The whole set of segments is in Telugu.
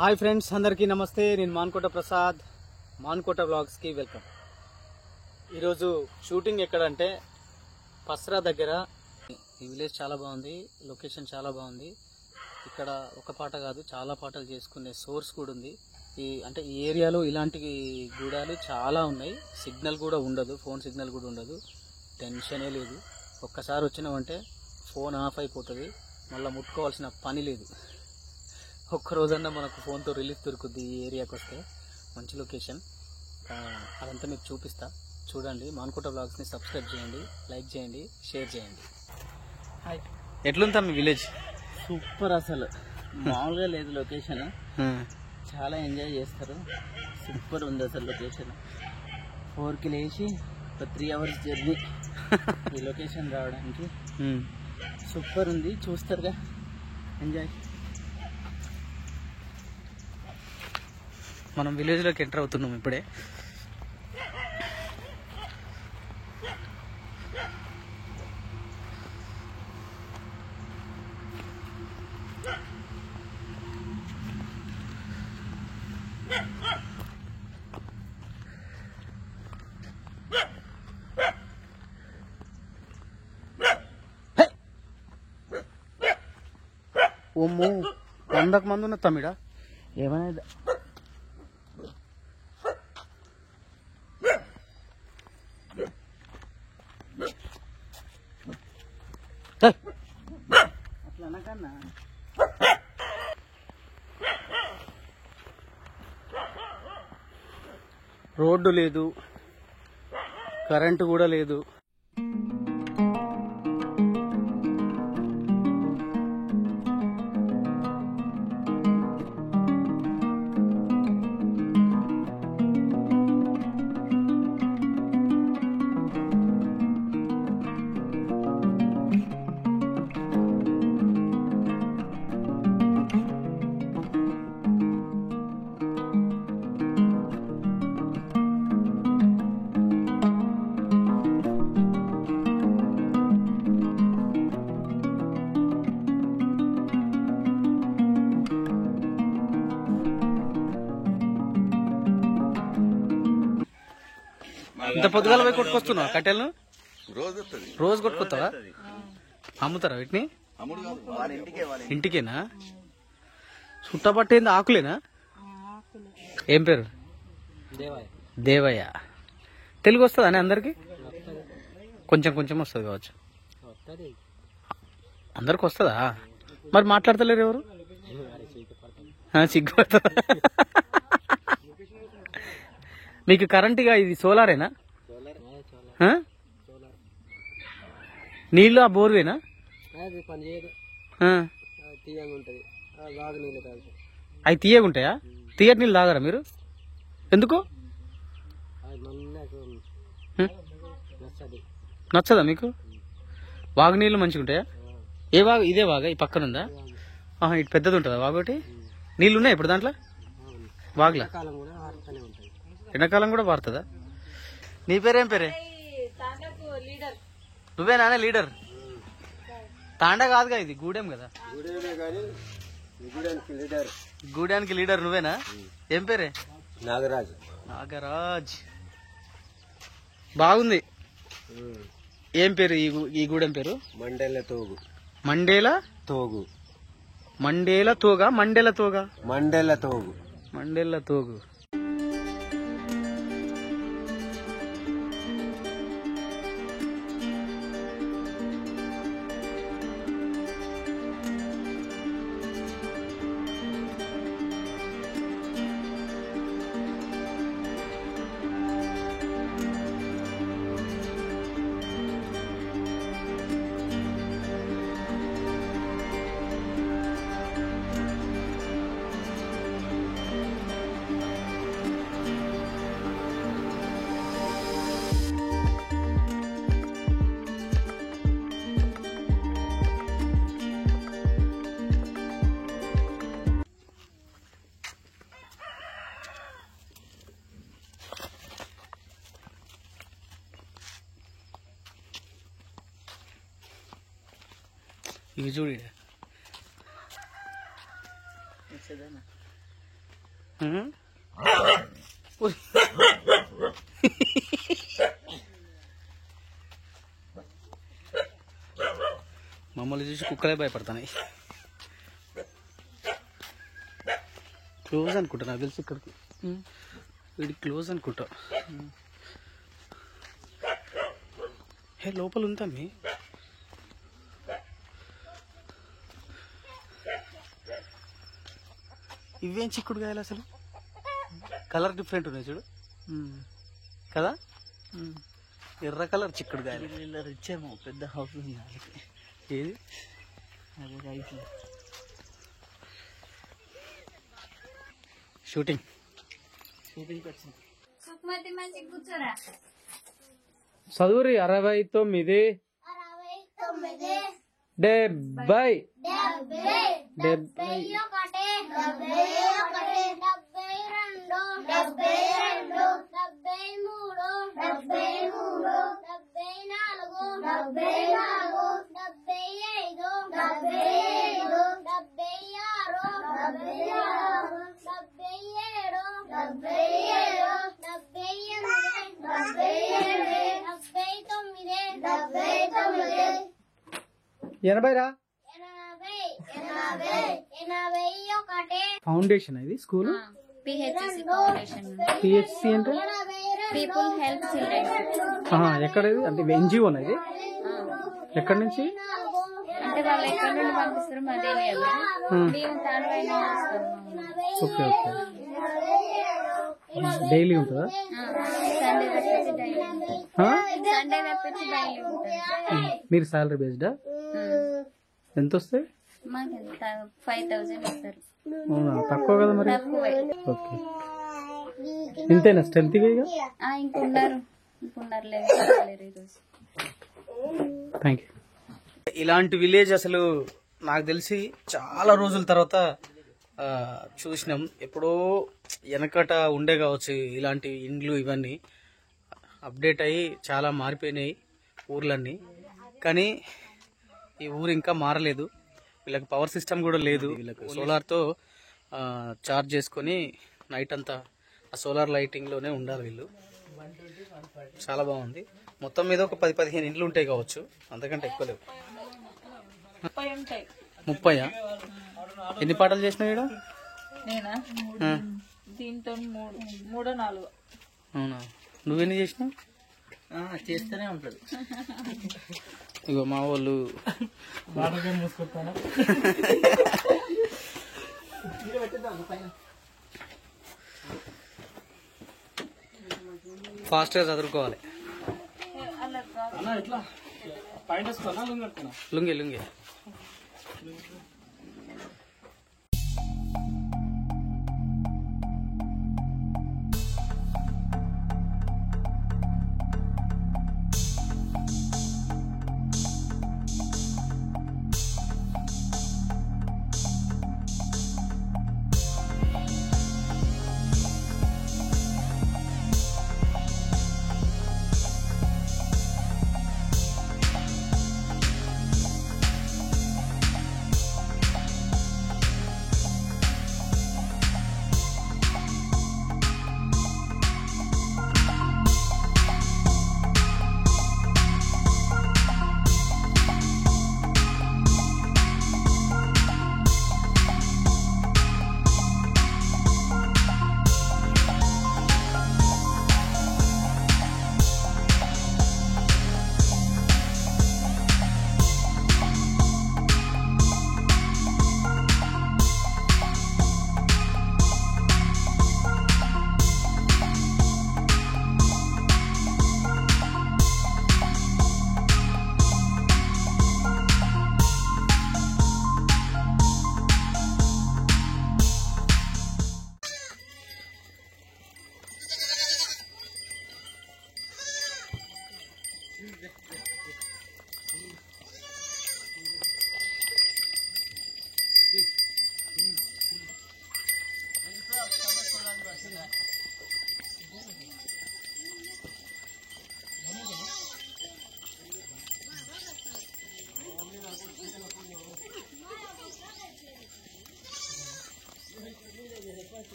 హాయ్ ఫ్రెండ్స్, అందరికీ నమస్తే. నేను మాన్కోట ప్రసాద్, మాన్కోట వ్లాగ్స్కి వెల్కమ్. ఈరోజు షూటింగ్ ఎక్కడంటే పస్రా దగ్గర. ఈ విలేజ్ చాలా బాగుంది, లొకేషన్ చాలా బాగుంది. ఇక్కడ ఒక పాట కాదు, చాలా పాటలు చేసుకునే సోర్స్ కూడా ఉంది. ఈ ఏరియాలో ఇలాంటి గూడాలు చాలా ఉన్నాయి. సిగ్నల్ కూడా ఉండదు, ఫోన్ సిగ్నల్ కూడా ఉండదు, టెన్షనే లేదు. ఒక్కసారి వచ్చినామంటే ఫోన్ ఆఫ్ అయిపోతుంది, మళ్ళీ ముట్టుకోవాల్సిన పని లేదు. ఒక్కరోజన్నా మనకు ఫోన్తో రిలీఫ్ దొరుకుద్ది. ఈ ఏరియాకి వస్తే మంచి లొకేషన్, అదంతా మీకు చూపిస్తా. చూడండి. మాన్కోట వ్లాగ్స్ని సబ్స్క్రైబ్ చేయండి, లైక్ చేయండి, షేర్ చేయండి. హాయ్, ఎట్లుందా మీ విలేజ్? సూపర్, అసలు మామూలుగా లేదు లొకేషన్. చాలా ఎంజాయ్ చేస్తారు. సూపర్ ఉంది అసలు లొకేషన్. 4కి లేచి ఒక 3 hours జర్నీ ఈ లొకేషన్ రావడానికి. సూపర్ ఉంది, చూస్తారుగా, ఎంజాయ్. మనం విలేజ్లోకి ఎంటర్ అవుతున్నాం ఇప్పుడే. ఓమ్మో, 100 మంది ఉన్న తమ్మిడా ఏమైనా అట్లా అనకన్నా. రోడ్డు లేదు, కరెంటు కూడా లేదు. ఇంత పొద్దుగాల పోయి కొట్టుకొస్తున్నావు కట్టెలను? రోజు కొట్టుకొస్తావా? అమ్ముతారా వీటిని? ఇంటికేనా? చుట్టపట్టేంది ఆకులేనా? ఏం పేరు? దేవయ్య. తెలుగు వస్తుందా అని అందరికి? కొంచెం కొంచెం వస్తుంది కావచ్చు. అందరికి వస్తుందా? మరి మాట్లాడతలేరు ఎవరు? సిగ్గుపడతా. మీకు కరెంటుగా ఇది సోలారేనా? నీళ్ళు ఆ బోర్వేనా? అవి తీయగుంటాయా? తీయటి నీళ్ళు తాగరా మీరు? ఎందుకు? నచ్చదా మీకు? వాగు నీళ్ళు మంచిగా ఉంటాయా? ఏ వాగు? ఇదే వాగా? ఈ పక్కన ఉందా? ఇటు పెద్దది ఉంటుందా వాగోటి? నీళ్ళు ఉన్నాయి ఇప్పుడు దాంట్లో వాగులా? ఎండాకాలం కూడా పారుతుందా? నీ పేరేం పేరే? నువ్వేనా లీడర్? తాండా కాదుగా, ఇది గూడెం కదా. గూడానికి లీడర్ నువ్వేనా? ఏం పేరే? నాగరాజ్. నాగరాజ్, బాగుంది. ఏం పేరు ఈ గూడెం పేరు? Mandela Thogu. Mandela Thogu. Mandela తోగా? Mandela తోగా? Mandela Thogu. Mandela Thogu. ఇవి చూడు, మమ్మల్ని చూసి కుక్కలే భయపడుతున్నాయి. క్లోజ్ అనుకుంటా, నాకు తెలిసి ఇక్కడికి వీడికి క్లోజ్ అనుకుంటా. హే లోపల ఉందా మీ ఇవేం చిక్కుడుకాయలు అసలు కలర్ డిఫరెంట్ ఉన్నాయి చూడు కదా, ఎర్ర కలర్ చిక్కుడుకాయలు. ఇలా ఇచ్చాము పెద్ద హౌస్ ఉంది వాళ్ళకి. ఏది అదే రైతు షూటింగ్ షూటింగ్కి వచ్చింది. చదువురి 69 70 80 రా. ఫౌండేషన్ ఇది స్కూల్. పిహెచ్సి ఫౌండేషన్, పిహెచ్సి అంటే పీపుల్ హెల్ప్ చిల్డ్రన్. ఎక్కడ ఇది అంటే ఎన్జిఓనా ఇది? ఎక్కడి నుంచి అంటే వాళ్ళు ఎక్కడ నుండి పంపిస్తారు మాకు తెలియదు, మేము తానువైనా చేస్తాము. ఓకే ఓకే, డైలీ ఉంటుందా? సండే తప్పించి డైలీ ఉంటుంది. సండే తప్పించి డైలీ ఉంటుంది. మీరు సాలరీ బేస్డా? ఎంత వస్తాయి? మాకు ఎంత 5,000 ఇస్తారు. అవునా, తక్కువ కదా మరి. తక్కువే. ఓకే, ఇంతేనా స్ట్రెంత్? ఇంకున్నారు లేదు ఈరోజు. Thank you. ఇలాంటి విలేజ్ అసలు నాకు తెలిసి చాలా రోజుల తర్వాత చూసినాం. ఎప్పుడో వెనకట ఉండే కావచ్చు ఇలాంటి ఇండ్లు, ఇవన్నీ అప్డేట్ అయ్యి చాలా మారిపోయినాయి ఊర్లన్నీ. కానీ ఈ ఊరు ఇంకా మారలేదు. వీళ్ళకి పవర్ సిస్టమ్ కూడా లేదు. వీళ్ళకి సోలార్తో చార్జ్ చేసుకొని నైట్ అంతా ఆ సోలార్ లైటింగ్లోనే ఉండాలి వీళ్ళు. చాలా బాగుంది. మొత్తం మీద ఒక 10-15 ఇండ్లు ఉంటాయి కావచ్చు, అంతకంటే ఎక్కువ లేవు. 30? ఎన్ని పాటలు చేసినావు ఇక్కడ? నేనా దీంతో 3-4. అవునా, నువ్వెన్ని చేసినావు? చేస్తూనే ఉంటుంది. ఇగో మా వాళ్ళు ఫాస్ట్గా చదువుకోవాలి. లుంగి లుంగి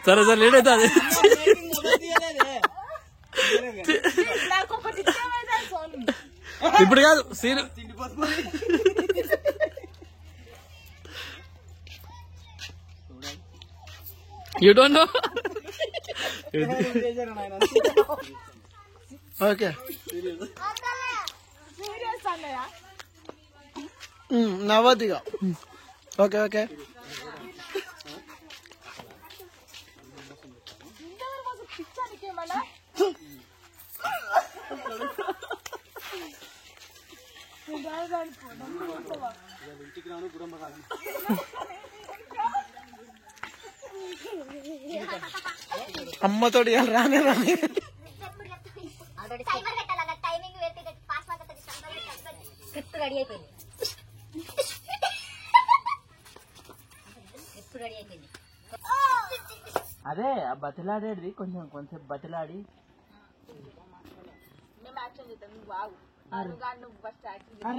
సరే సరే లేట్ అవుతుంది. ఇప్పుడు కాదు scene you don't know. Okay నవ్వద్దిగా. ఓకే ఓకే అమ్మతోటి రానే రాని అదే ఆ బతిలాడేది కొంచెం బతిలాడి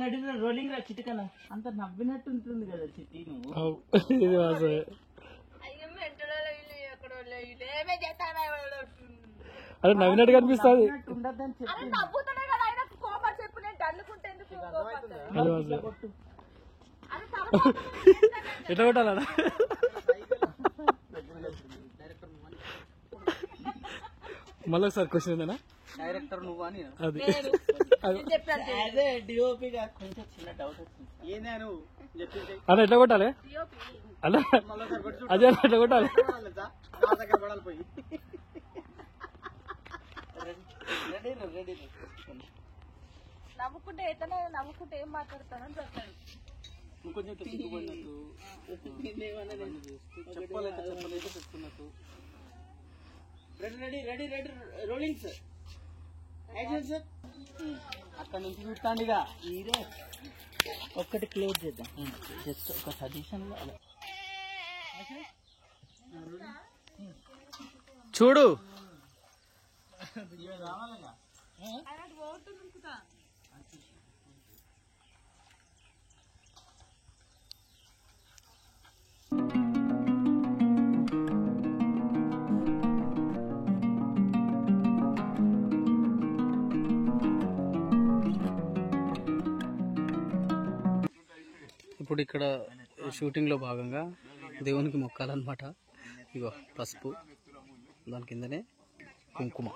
రెడీ రోలింగ్ రా చిటికల అంత నవ్వినట్టు ఉంటుంది కదా చిట్టి నువ్వు. అదే నవ్వినట్టు కనిపిస్తుంది. ఎట్లా కొట్టాలా? మళ్ళీ ఒకసారి క్వశ్చన్ ఏందన్నా? డైరెక్టర్ నువ్వు అని అది అదే డిఓపిగా కొంచెం చిన్న డౌట్ వచ్చింది. ఏనా నువ్వు చెప్పింది అలా ఎట్లా కొట్టాలి? అలా అదే ఎట్లా కొట్టాలి? నవ్వుకుంటే ఏతనే నవ్వుకుంటే ఏం మాట్లాడతానని చెప్పాడు. Rolling sir action sir. అక్కడ నుంచి చూస్తాండి మీరే ఒక్కటి క్లోజ్ చేద్దాం. జస్ట్ ఒక సజెషన్ లో అలా చూడు. ఇప్పుడు ఇక్కడ షూటింగ్ లో భాగంగా దేవునికి మొక్కాలన్నమాట. ఇగో పసుపు, దాని కిందనే కుంకుమ.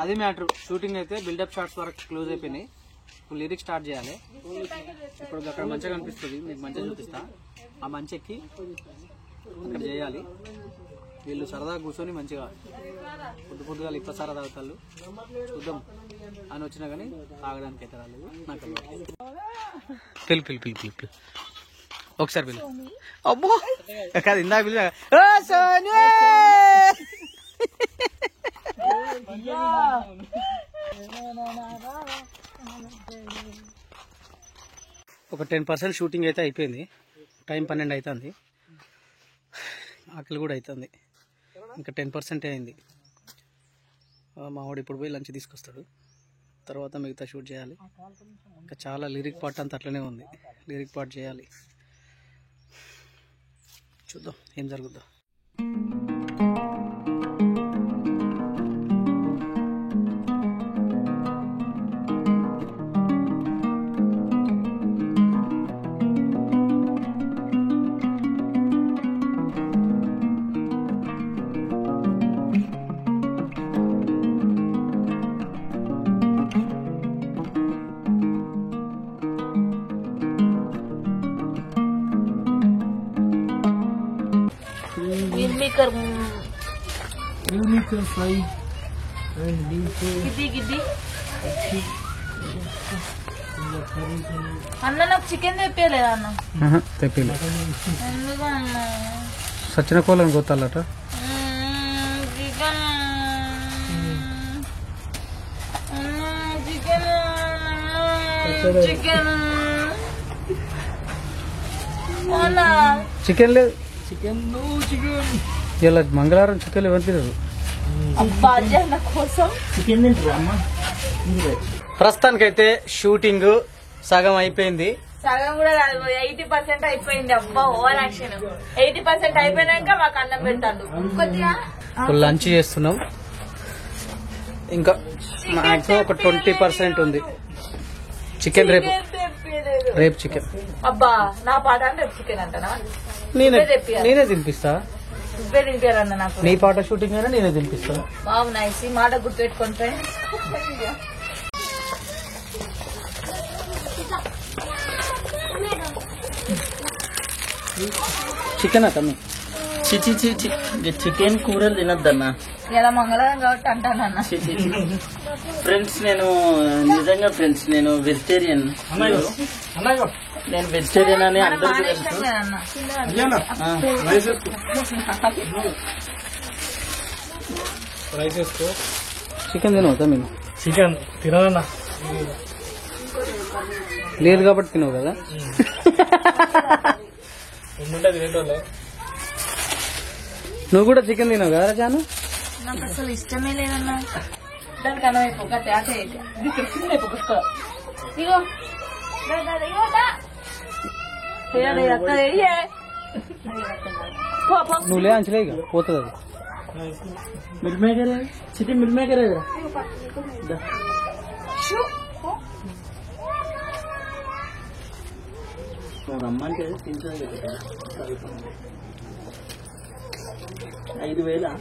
అది మ్యాటర్. షూటింగ్ అయితే బిల్డప్ షాట్స్ వరకు క్లోజ్ అయిపోయినాయి. ఇప్పుడు లిరిక్స్ స్టార్ట్ చేయాలి. ఇప్పుడు అక్కడ మంచిగా కనిపిస్తుంది, మీకు మంచిగా చూపిస్తా. ఆ మంచి ఎక్కి అక్కడ చేయాలి. వీళ్ళు సరదాగా కూర్చొని మంచిగా పొద్దుగా లిప్పసారా తాగుతారు. చూద్దాం అని వచ్చినా కానీ తాగడానికి అయితే రాలేదు. నాకు పిలు ఒకసారి పిలు. అబ్బో కాదు ఇందాక పిలు. ఒక 10% షూటింగ్ అయితే అయిపోయింది. టైం 12 అవుతుంది. ఆకలి కూడా అవుతుంది. ఇంకా 10% అయింది. మా వాడు ఇప్పుడు పోయి లంచ్ తీసుకొస్తాడు. తర్వాత మిగతా షూట్ చేయాలి. ఇంకా చాలా లిరిక్ పార్ట్ అంతా అట్లనే ఉంది. లిరిక్ పార్ట్ చేయాలి. చూద్దాం ఏం జరుగుద్దో. ఫ్రై అండ్ గిద్ది అన్న నాకు చికెన్ తెప్పలేదా అన్న? తెప్పిలే. ఎందుకన్నా సచిన కోళ్ళని కొత్తాలట. చికెన్ చికెన్ చికెన్ లేదు. చికెన్ ఇలా మంగళవారం చికెన్ ఎవరు తినరు. అబ్బా అన్న కోసం చికెన్ తింటారా అమ్మ? ప్రస్తుతానికైతే షూటింగ్ సగం అయిపోయింది. సగం కూడా కాదు 80% అయిపోయింది. అబ్బా ఓవర్ యాక్షన్. 80% అయిపోయినాక మాకు అన్నం పెడతాడు. కొద్దిగా ఇప్పుడు లంచ్ చేస్తున్నాం. ఇంకా మాక్సిమం ఒక 20% ఉంది. చికెన్ రేపు చికెన్. అబ్బా నా పాట అంటే రేపు చికెన్ అంటానా? నేనే తినిపిస్తా. నువ్వే తింటారన్న నాకు. నీ పాట షూటింగ్ అయినా నేనే తినిపిస్తా. బాగు నైస్. ఈ మాట గుర్తుపెట్టుకుంటే చికెన్ తమ్మి. చికెన్ కూరలు తినద్దన్న. ఇలా మంగళవారం కాబట్టి అంటానన్న. ఫ్రెండ్స్ నేను నిజంగా ఫ్రెండ్స్ నేను వెజిటేరియన్. నేను వెజిటేరియన్ అని అందరికీ తెలుసు. చికెన్ తినవు తమ్మి? చికెన్ తినాలన్నా లేదు కాబట్టి తినవు కదా. ఉండుంటే తినేటోళ్ళే. నువ్వు కూడా చికెన్ తినవు కదా జాను? నాకు అసలు ఇష్టమే లేదన్నా. దానికి అన్నమైపో అటే ఇగో నువ్వు లే అంచలే ఇక పోతుంది అది. Meal maker chicken meal maker రమ్మంటే తింటుంది 5,000.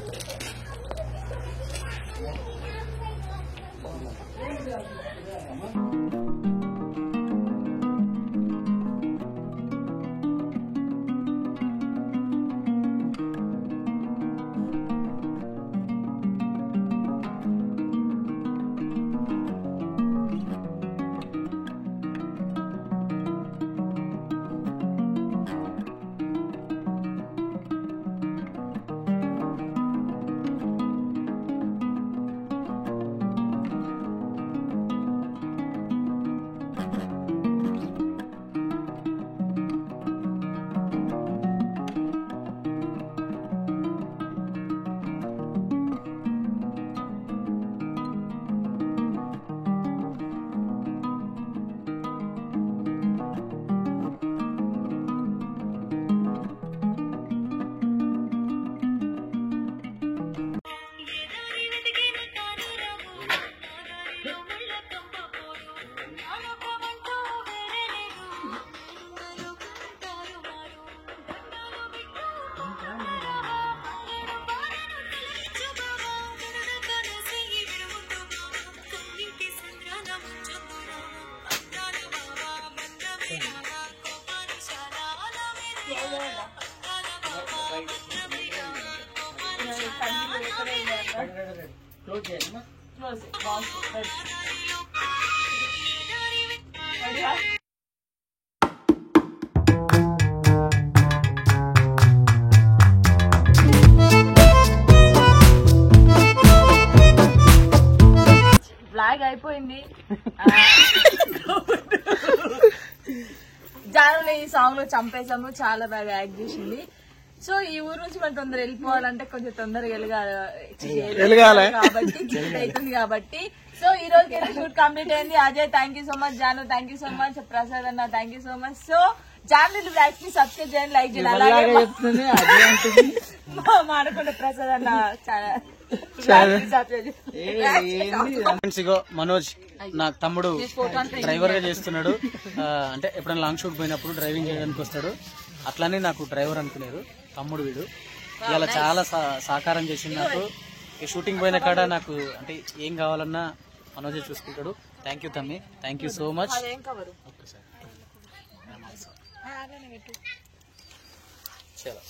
క్లోజ్ చేయాలి క్లోజ్ బాక్స్ రెడీగా బ్లాగ్ అయిపోయింది. జానుని ఈ సాంగ్ లో చంపేశాము, చాలా బాగా యాక్ట్ చేసింది. సో ఈ ఊరు నుంచి మనం తొందర వెళ్ళిపోవాలంటే కొంచెం తొందరగా వెళ్ళగాలి కాబట్టి చిట్ అవుతుంది కాబట్టి. సో ఈ రోజు షూట్ కంప్లీట్ అయింది. Ajay thank you so much, Janu thank you so much, Prasad అన్న thank you so much. So Janu blogs ని సబ్స్క్రైబ్ చేయండి, లైక్ చేయండి. అలాగే మానకొండ ప్రసాద్ అన్న ఫ్రెండ్స్ ఇగో మనోజ్ నా తమ్ముడు డ్రైవర్ గా చేస్తున్నాడు. అంటే ఎప్పుడైనా లాంగ్ షూట్ పోయినప్పుడు డ్రైవింగ్ చేయడానికి వస్తాడు. అట్లానే నాకు డ్రైవర్ అనుకునేది తమ్ముడు వీడు. ఇలా చాలా సహకారం చేసింది నాకు. ఈ షూటింగ్ పోయిన కాడ నాకు అంటే ఏం కావాలన్నా మనోజే చూసుకుంటాడు. థ్యాంక్ యూ తమ్మి, థ్యాంక్ యూ సో మచ్. చలో